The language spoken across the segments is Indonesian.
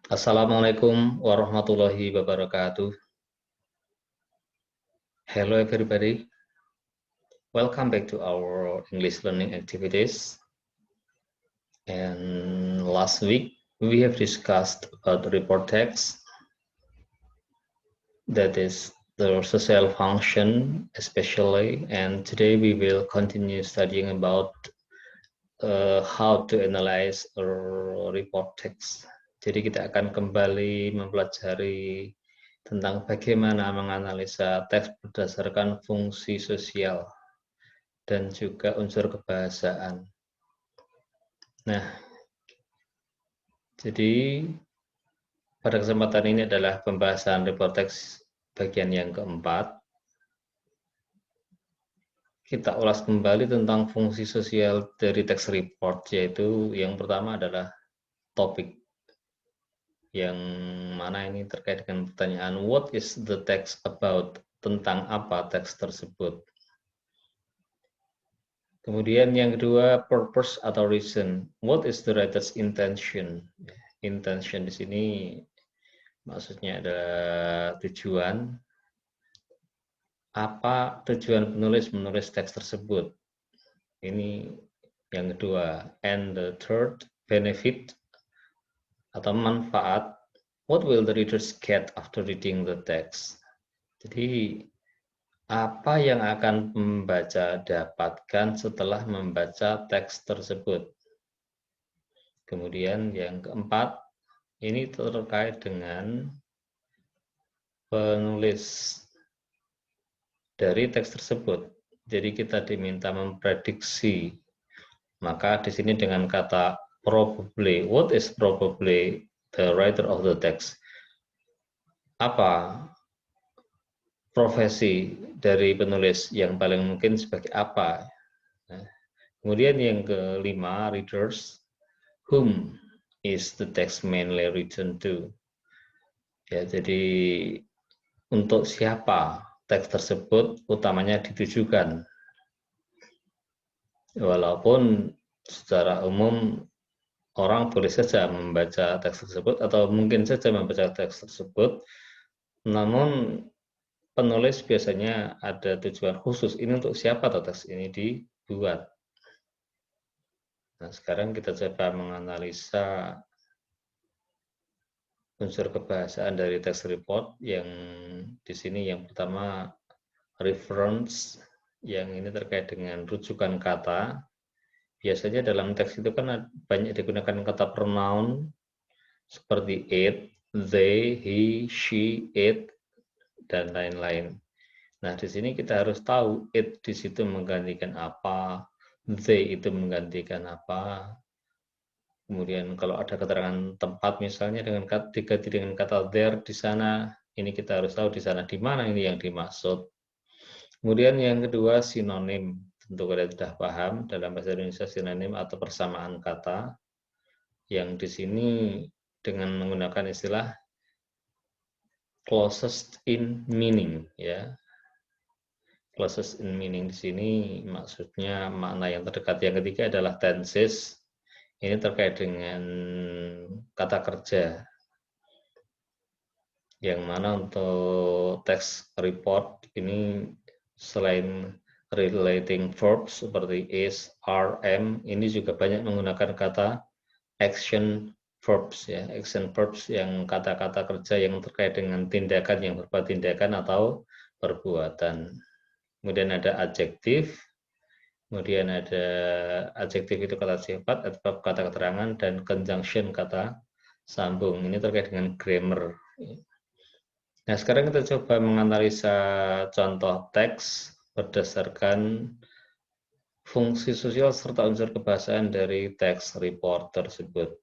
Assalamualaikum warahmatullahi wabarakatuh. Hello everybody. Welcome back to our English learning activities. And last week we have discussed about the report text, that is the social function especially, and today we will continue studying about how to analyze a report text. Jadi kita akan kembali mempelajari tentang bagaimana menganalisa teks berdasarkan fungsi sosial dan juga unsur kebahasaan. Nah, jadi pada kesempatan ini adalah pembahasan report teks bagian yang keempat. Kita ulas kembali tentang fungsi sosial dari teks report, yaitu yang pertama adalah topik, yang mana ini terkait dengan pertanyaan what is the text about, tentang apa teks tersebut. Kemudian yang kedua, purpose atau reason. What is the writer's intention? Intention di sini maksudnya adalah tujuan. Apa tujuan penulis menulis teks tersebut? Ini yang kedua. And the third, benefit atau manfaat. What will the readers get after reading the text? Jadi apa yang akan pembaca dapatkan setelah membaca teks tersebut? Kemudian yang keempat, ini terkait dengan penulis dari teks tersebut. Jadi kita diminta memprediksi. Maka di sini dengan kata probably, what is probably the writer of the text? Apa profesi dari penulis yang paling mungkin sebagai apa? Nah, kemudian yang kelima, readers. Whom is the text mainly written to? Ya, jadi untuk siapa teks tersebut utamanya ditujukan. Walaupun secara umum orang boleh saja membaca teks tersebut atau mungkin saja membaca teks tersebut, namun penulis biasanya ada tujuan khusus, ini untuk siapa teks ini dibuat. Nah, sekarang kita coba menganalisa unsur kebahasaan dari teks report, yang di sini yang pertama reference, yang ini terkait dengan rujukan kata. Biasanya dalam teks itu kan banyak digunakan kata pronoun seperti it, they, he, she, it, dan lain-lain. Nah, di sini kita harus tahu it di situ menggantikan apa, they itu menggantikan apa. Kemudian kalau ada keterangan tempat misalnya diganti dengan kata there di sana, ini kita harus tahu di sana di mana ini yang dimaksud. Kemudian yang kedua, sinonim. Tentu kalian sudah paham dalam bahasa Indonesia sinonim atau persamaan kata, yang di sini dengan menggunakan istilah closest in meaning, ya. Closest in meaning di sini maksudnya makna yang terdekat. Yang ketiga adalah tenses. Ini terkait dengan kata kerja, yang mana untuk teks report ini selain relating verbs seperti is, are, am, ini juga banyak menggunakan kata action verbs, ya, action verbs yang kata-kata kerja yang terkait dengan tindakan, yang berupa tindakan atau perbuatan. Kemudian ada adjektif, kemudian ada adjektif itu kata sifat, adverb kata keterangan, dan conjunction kata sambung. Ini terkait dengan grammar. Nah, sekarang kita coba menganalisa contoh teks berdasarkan fungsi sosial serta unsur kebahasaan dari teks report tersebut.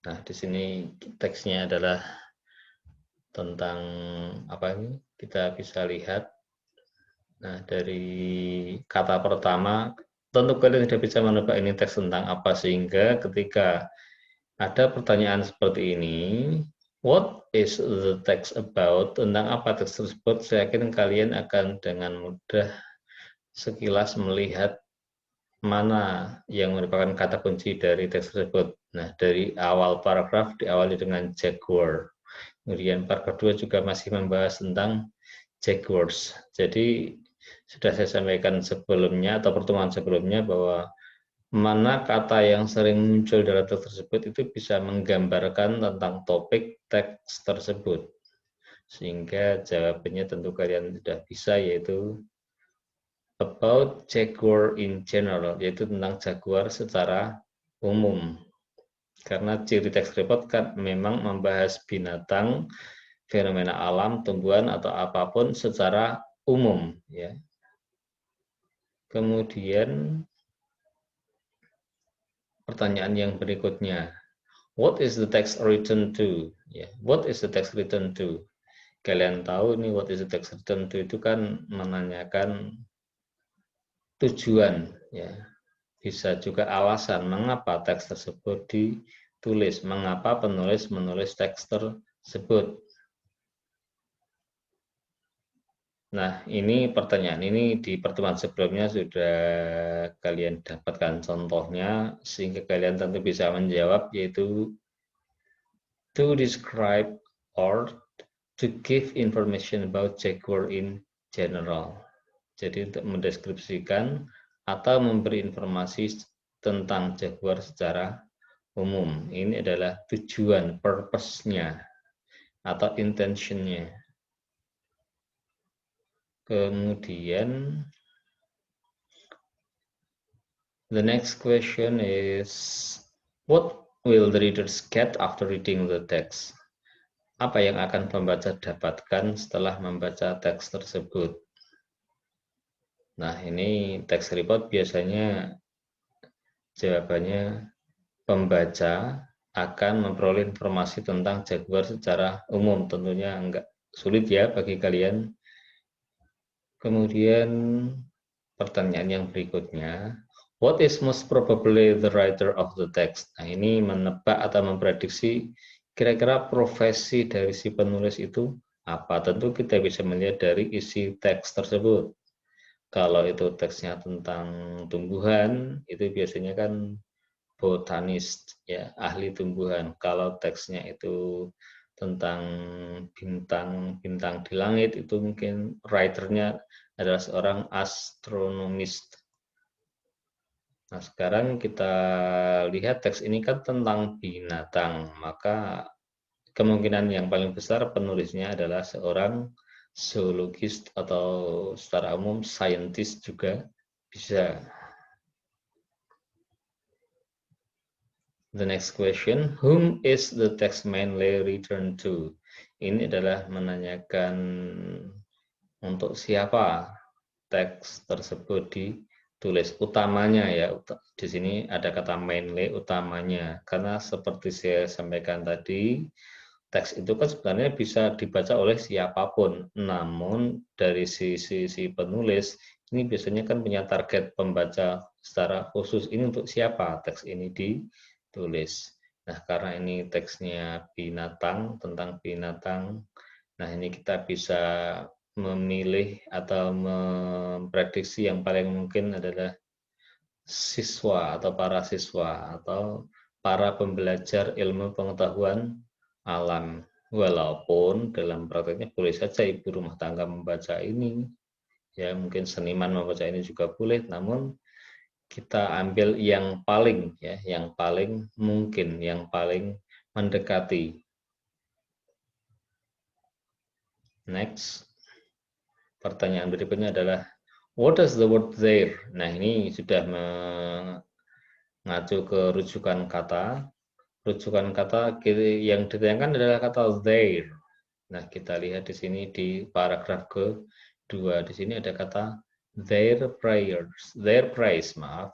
Nah, di sini teksnya adalah tentang apa ini? Kita bisa lihat. Nah, dari kata pertama, tentu kalian sudah bisa menebak ini teks tentang apa, sehingga ketika ada pertanyaan seperti ini, what is the text about, tentang apa teks tersebut, saya yakin kalian akan dengan mudah sekilas melihat mana yang merupakan kata kunci dari teks tersebut. Nah, dari awal paragraf diawali dengan Jaguar. Kemudian paragraf 2 juga masih membahas tentang Jaguars. Jadi sudah saya sampaikan sebelumnya atau pertemuan sebelumnya bahwa mana kata yang sering muncul dalam teks tersebut itu bisa menggambarkan tentang topik teks tersebut. Sehingga jawabannya tentu kalian sudah bisa, yaitu about Jaguar in general, yaitu tentang Jaguar secara umum. Karena ciri teks report kan memang membahas binatang, fenomena alam, tumbuhan, atau apapun secara umum. Ya. Kemudian pertanyaan yang berikutnya, what is the text written to? Ya, what is the text written to? Kalian tahu nih what is the text written to itu kan menanyakan tujuan, ya. Bisa juga alasan mengapa teks tersebut ditulis, mengapa penulis menulis teks tersebut. Nah, ini pertanyaan ini di pertemuan sebelumnya sudah kalian dapatkan contohnya, sehingga kalian tentu bisa menjawab, yaitu to describe or to give information about Jaguar in general. Jadi untuk mendeskripsikan atau memberi informasi tentang Jaguar secara umum. Ini adalah tujuan, purpose-nya atau intention-nya. Kemudian the next question is, what will the readers get after reading the text? Apa yang akan pembaca dapatkan setelah membaca teks tersebut? Nah, ini teks report biasanya jawabannya pembaca akan memperoleh informasi tentang Jaguar secara umum. Tentunya enggak sulit ya bagi kalian. Kemudian pertanyaan yang berikutnya, what is most probably the writer of the text? Nah, ini menebak atau memprediksi kira-kira profesi dari si penulis itu apa. Tentu kita bisa melihat dari isi teks tersebut. Kalau itu teksnya tentang tumbuhan, itu biasanya kan botanis, ya, ahli tumbuhan. Kalau teksnya itu tentang bintang-bintang di langit, itu mungkin writernya adalah seorang astronomis. Nah, sekarang kita lihat teks ini kan tentang binatang, maka kemungkinan yang paling besar penulisnya adalah seorang zoologis atau secara umum scientist juga bisa. The next question, whom is the text mainly written to? Ini adalah menanyakan untuk siapa teks tersebut ditulis, utamanya ya. Di sini ada kata mainly, utamanya. Karena seperti saya sampaikan tadi, teks itu kan sebenarnya bisa dibaca oleh siapapun. Namun dari sisi penulis, ini biasanya kan punya target pembaca secara khusus. Ini untuk siapa teks ini ditulis. Nah, karena ini teksnya binatang, tentang binatang, nah ini kita bisa memilih atau memprediksi yang paling mungkin adalah siswa atau para siswa atau para pembelajar ilmu pengetahuan alam. Walaupun dalam prakteknya boleh saja ibu rumah tangga membaca ini, ya mungkin seniman membaca ini juga boleh, namun kita ambil yang paling, ya, yang paling mungkin, yang paling mendekati. Next, pertanyaan berikutnya adalah what does the word there? Nah, ini sudah mengacu ke rujukan kata. Rujukan kata yang ditanyakan adalah kata there. Nah, kita lihat di sini di paragraf kedua. Di sini ada kata their prayers, their praise, maaf,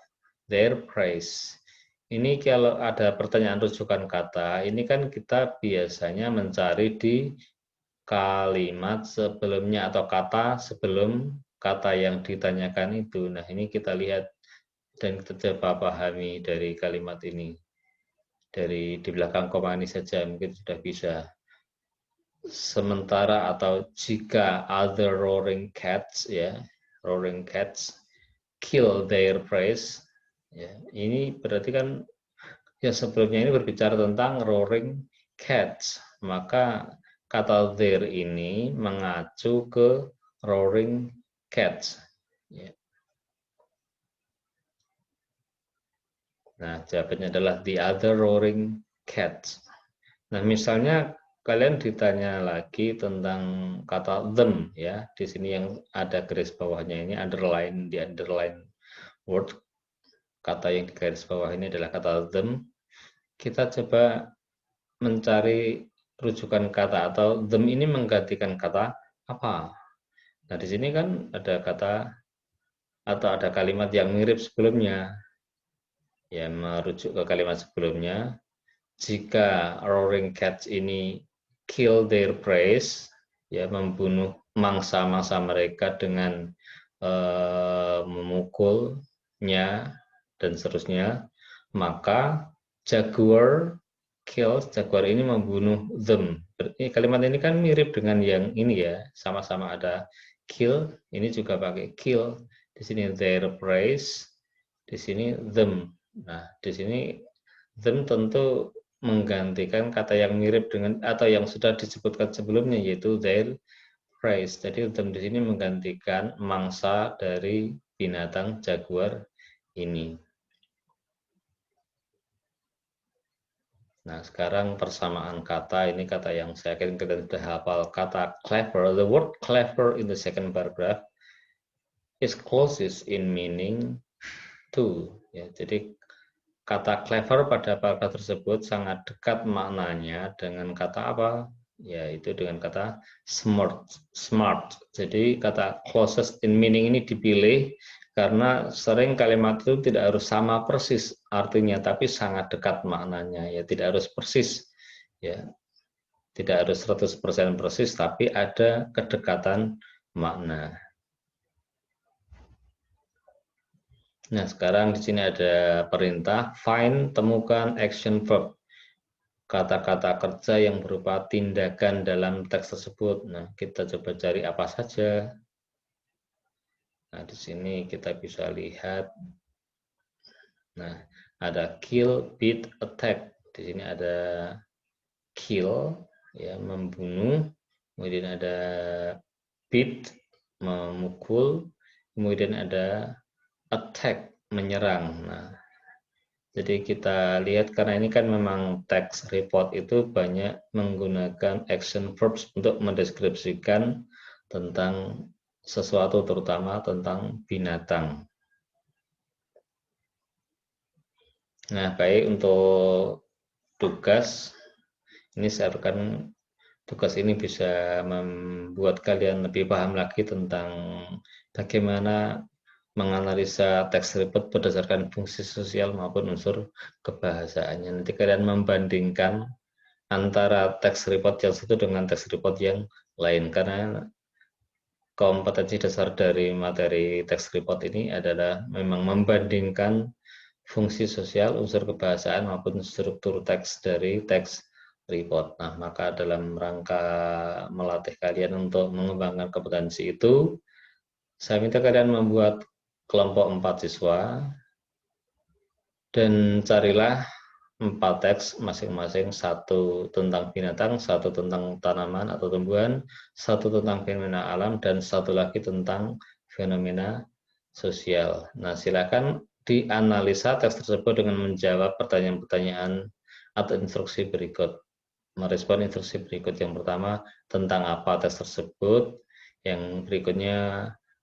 their praise. Ini kalau ada pertanyaan rujukan kata, ini kan kita biasanya mencari di kalimat sebelumnya atau kata sebelum kata yang ditanyakan itu. Nah, ini kita lihat dan kita coba pahami dari kalimat ini. Dari di belakang koma ini saja mungkin sudah bisa. Sementara atau jika other roaring cats, ya, roaring cats kill their prey, Ya, ini berarti kan ya sebelumnya ini berbicara tentang roaring cats. Maka kata there ini mengacu ke roaring cats. Ya. Nah, jawabannya adalah the other roaring cats. Nah, misalnya kalian ditanya lagi tentang kata them ya. Di sini yang ada garis bawahnya ini underline, di underline word, kata yang di garis bawah ini adalah kata them. Kita coba mencari rujukan kata atau them ini menggantikan kata apa. Nah, di sini kan ada kata atau ada kalimat yang mirip sebelumnya. Ya, merujuk ke kalimat sebelumnya. Jika roaring cats ini kill their prey, ya membunuh mangsa-mangsa mereka dengan memukulnya dan seterusnya, maka jaguar ini membunuh them. Kalimat ini kan mirip dengan yang ini ya, sama-sama ada kill, ini juga pakai kill. Di sini their prey, di sini them. Nah, di sini them tentu menggantikan kata yang mirip dengan atau yang sudah disebutkan sebelumnya yaitu their prey. Jadi them di sini menggantikan mangsa dari binatang jaguar ini. Nah, sekarang persamaan kata ini kata yang saya yakin kalian sudah hafal, kata clever. The word clever in the second paragraph is closest in meaning to. Ya, jadi kata clever pada paragraf tersebut sangat dekat maknanya dengan kata apa? Yaitu dengan kata smart. Smart. Jadi kata closest in meaning ini dipilih karena sering kalimat itu tidak harus sama persis artinya, tapi sangat dekat maknanya. Ya, tidak harus persis. Ya, tidak harus 100% persis, tapi ada kedekatan makna. Nah, sekarang di sini ada perintah find, temukan action verb. Kata-kata kerja yang berupa tindakan dalam teks tersebut. Nah, kita coba cari apa saja. Nah, di sini kita bisa lihat. Nah, ada kill, beat, attack. Di sini ada kill, ya membunuh. Kemudian ada beat, memukul. Kemudian ada attack, menyerang. Nah, jadi kita lihat karena ini kan memang text report itu banyak menggunakan action verbs untuk mendeskripsikan tentang sesuatu terutama tentang binatang. Nah, baik untuk tugas ini saya harapkan tugas ini bisa membuat kalian lebih paham lagi tentang bagaimana menganalisa teks report berdasarkan fungsi sosial maupun unsur kebahasaannya. Nanti kalian membandingkan antara teks report yang satu dengan teks report yang lain, karena kompetensi dasar dari materi teks report ini adalah memang membandingkan fungsi sosial, unsur kebahasaan maupun struktur teks dari teks report. Nah, maka dalam rangka melatih kalian untuk mengembangkan kompetensi itu, saya minta kalian membuat kelompok 4 siswa dan carilah 4 teks masing-masing, satu tentang binatang, satu tentang tanaman atau tumbuhan, satu tentang fenomena alam, dan satu lagi tentang fenomena sosial. Nah, silakan dianalisa teks tersebut dengan menjawab pertanyaan-pertanyaan atau instruksi berikut. Merespon instruksi berikut. Yang pertama, tentang apa teks tersebut. Yang berikutnya,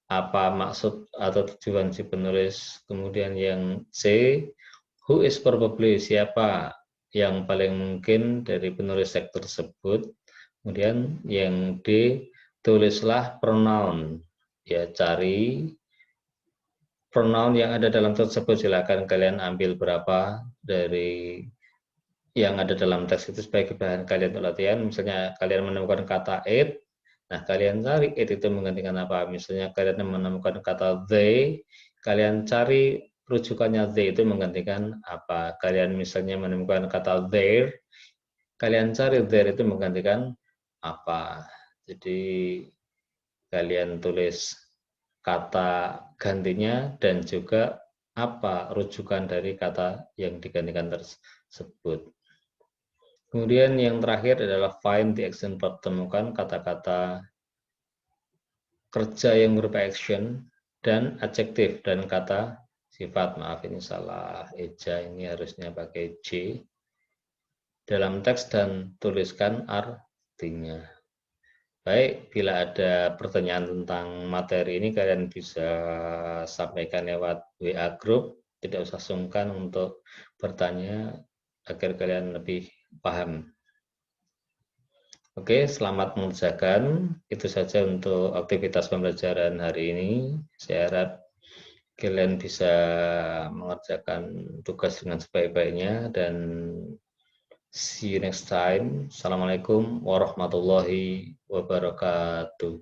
apa maksud atau tujuan si penulis. Kemudian yang C, who is probably, siapa yang paling mungkin dari penulis teks tersebut. Kemudian yang D, tulislah pronoun. Ya, cari pronoun yang ada dalam tersebut. Silakan kalian ambil berapa dari yang ada dalam teks itu sebagai bahan kalian untuk latihan. Misalnya kalian menemukan kata it, nah kalian cari it itu menggantikan apa. Misalnya kalian menemukan kata they, kalian cari rujukannya they itu menggantikan apa. Kalian misalnya menemukan kata there, kalian cari there itu menggantikan apa. Jadi kalian tulis kata gantinya dan juga apa rujukan dari kata yang digantikan tersebut. Kemudian yang terakhir adalah find the action verb, temukan kata-kata kerja yang berupa action dan adjektif dan kata sifat. Maaf ini salah eja, ini harusnya pakai J dalam teks dan tuliskan artinya. Baik, bila ada pertanyaan tentang materi ini kalian bisa sampaikan lewat WA group, tidak usah sungkan untuk bertanya agar kalian lebih paham. Oke, selamat mengerjakan. Itu saja untuk aktivitas pembelajaran hari ini. Saya harap kalian bisa mengerjakan tugas dengan sebaik-baiknya dan see you next time. Assalamualaikum warahmatullahi wabarakatuh.